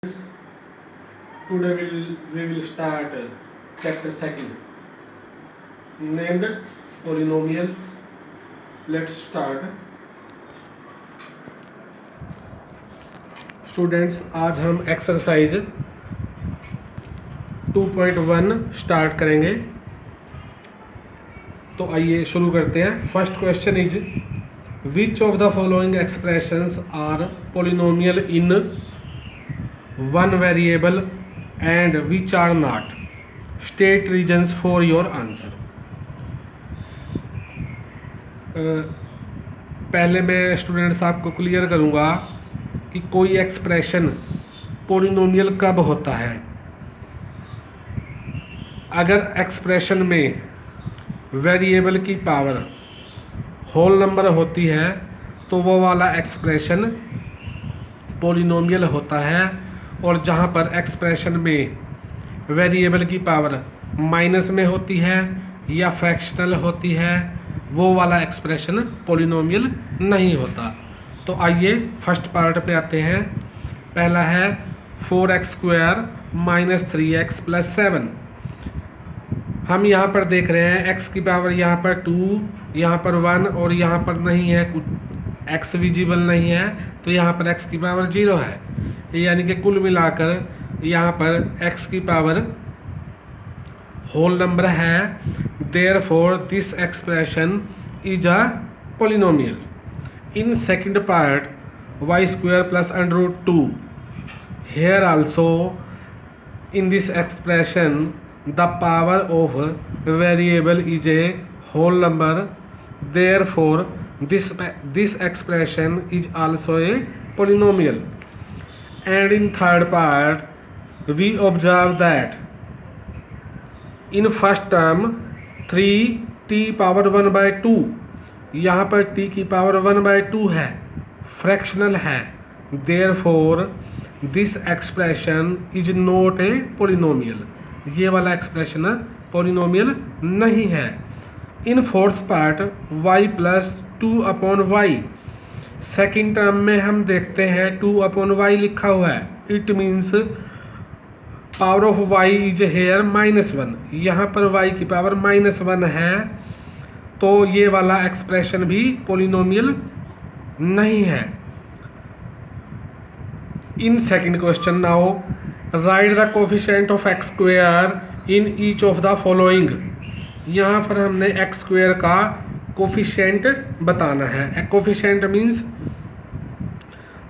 Today we will start chapter second named polynomials. Let's start. Students, आज हम exercise 2.1 start करेंगे। तो आइए शुरू करते हैं। First question is which of the following expressions are polynomial in one variable and which are not. State reasons for your answer. पहले मैं स्टूडेंट्स आपको क्लियर करूंगा कि कोई एक्सप्रेशन पोलिनोमियल कब होता है। अगर एक्सप्रेशन में वेरिएबल की पावर होल नंबर होती है तो वो वाला एक्सप्रेशन पोलिनोमियल होता है, और जहाँ पर एक्सप्रेशन में वेरिएबल की पावर माइनस में होती है या फ्रैक्शनल होती है वो वाला एक्सप्रेशन पोलिनोमियल नहीं होता। तो आइए फर्स्ट पार्ट पे आते हैं। पहला है 4x² माइनस 3x प्लस 7। हम यहाँ पर देख रहे हैं x की पावर यहाँ पर 2, यहाँ पर 1 और यहाँ पर नहीं है, कुछ x विजिबल नहीं है, तो यहाँ पर x की पावर 0 है। यानी कि कुल मिलाकर यहाँ पर x की पावर होल नंबर है। Therefore this expression is a polynomial. In second part y² plus √2। Here also in this expression the power of variable is a whole number, therefore this expression is also a polynomial. And in third part we observe that in first term 3t power 1/2, यहाँ पर t की power 1/2 है, fractional है। therefore this expression is not a polynomial. ये वाला expression polynomial नहीं है। In fourth part y plus 2/y, second term में हम देखते हैं 2/y लिखा हुआ है। It means power of y is here -1। यहाँ पर y की पावर -1 है, तो ये वाला एक्सप्रेशन भी पोलिनोमियल नहीं है। In second question now write the coefficient of x² in each of the following। यहाँ पर हमने x² का कोफिशिएंट बताना है। Coefficient means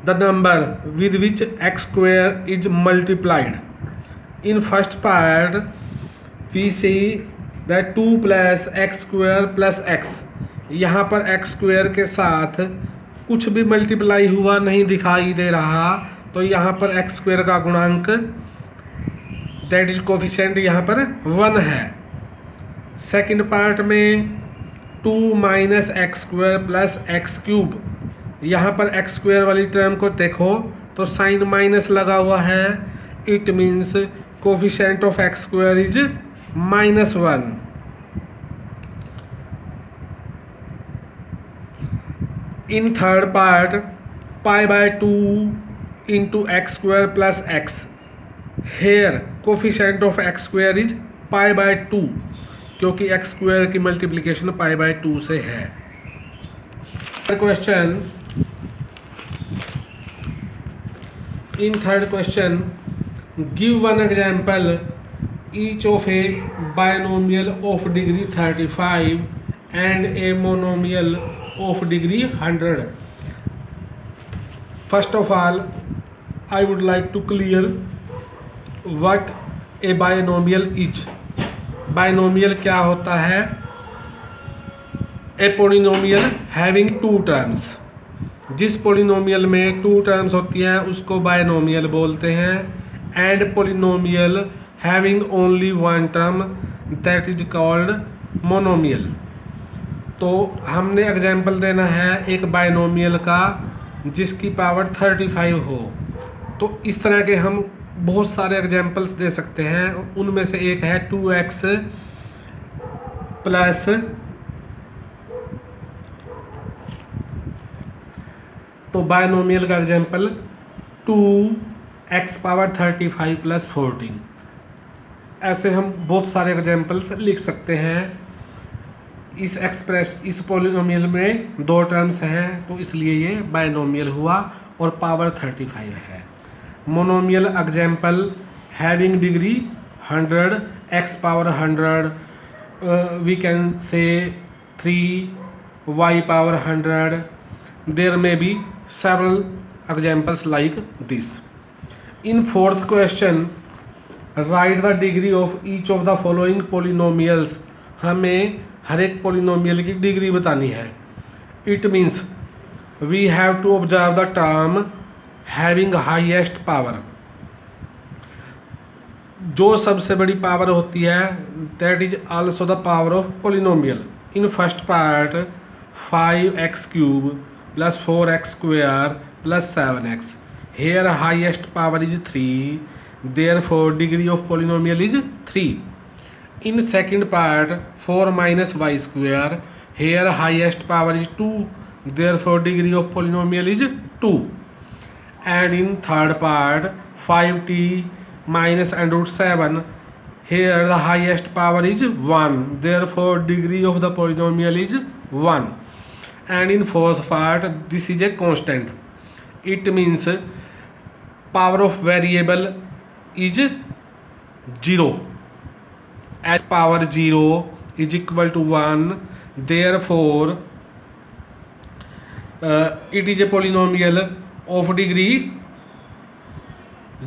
the number with which x² is multiplied। In first part we see that 2 plus x² plus x। यहाँ पर x² के साथ कुछ भी मल्टीप्लाई हुआ नहीं दिखाई दे रहा, तो यहाँ पर x² का गुणांक दैट इज कोफिशिएंट यहाँ पर 1 है। सेकंड पार्ट में 2 माइनस x² प्लस x³। यहाँ पर x² वाली टर्म को देखो तो साइन माइनस लगा हुआ है। It means coefficient of x² is -1। In third part π/2 into x² plus x। here coefficient of x² is π/2, क्योंकि x² की मल्टीप्लिकेशन π/2 से है। Question in third question give one example each of A binomial of degree 35 and a monomial of degree 100। First of all I would like to clear what a binomial is। Binomial क्या होता है? A polynomial having two terms। जिस polynomial में 2 terms होती हैं उसको binomial बोलते हैं। And polynomial having only 1 term that is called monomial. तो हमने एग्जाम्पल देना है एक बायनोमियल का जिसकी पावर 35 हो। तो इस तरह के हम बहुत सारे एग्जाम्पल्स दे सकते हैं। उनमें से एक है 2x प्लस तो बायनोमियल का एग्जाम्पल 2 एक्स पावर 35 प्लस 14। ऐसे हम बहुत सारे एग्जाम्पल्स लिख सकते हैं। इस पॉलिनोमियल में दो टर्म्स हैं तो इसलिए ये बाइनोमियल हुआ और पावर 35 है। Monomial example having degree 100, x power 100, we can say 3 y power 100. There may be several examples like this. In fourth question, write the degree of each of the following polynomials. हमें हर एक polynomial की degree बतानी है। It means we have to observe the term having highest power. जो सबसे बड़ी power होती है that is also the power of polynomial. In first part 5x cube plus 4x square plus 7x. Here highest power is 3, therefore degree of polynomial is 3. In second part 4 minus y square, here highest power is 2, therefore degree of polynomial is 2. And in third part 5t minus under root 7, here the highest power is 1, therefore degree of the polynomial is 1. And in fourth part this is a constant. It means power of variable is 0. X power 0 is equal to 1, therefore it is a polynomial of degree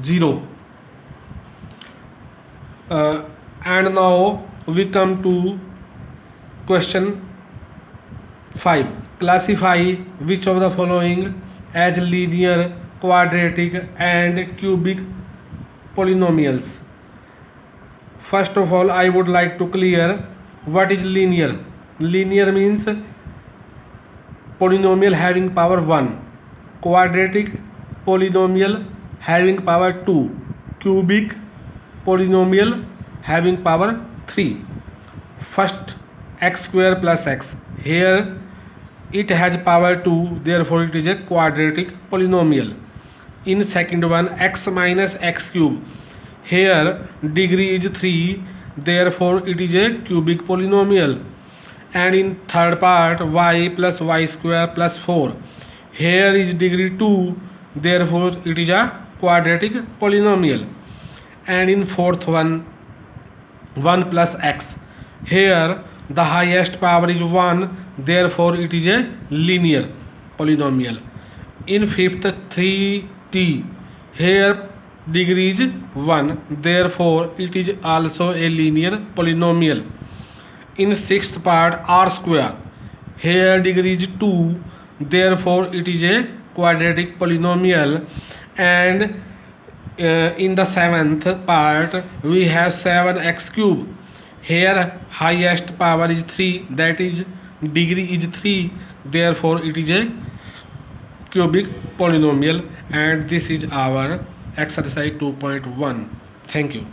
0. And now we come to question 5. Classify which of the following as linear, quadratic and cubic polynomials. First of all, I would like to clear what is linear. Linear means polynomial having power 1, quadratic polynomial having power 2, cubic polynomial having power 3. First, x square plus x. Here it has power 2, therefore it is a quadratic polynomial. In second one, x minus x cube. Here degree is 3, therefore it is a cubic polynomial. And in third part, y plus y square plus 4. Here is degree 2, therefore it is a quadratic polynomial. And in fourth one, 1 plus x. Here the highest power is 1, therefore it is a linear polynomial. In fifth, 3t. Here degree is 1, therefore it is also a linear polynomial. In sixth part, r square. Here degree is 2, therefore it is a quadratic polynomial. And in the seventh part we have 7x cube. Here highest power is 3, that is degree is 3, therefore it is a cubic polynomial. And this is our exercise 2.1. Thank you.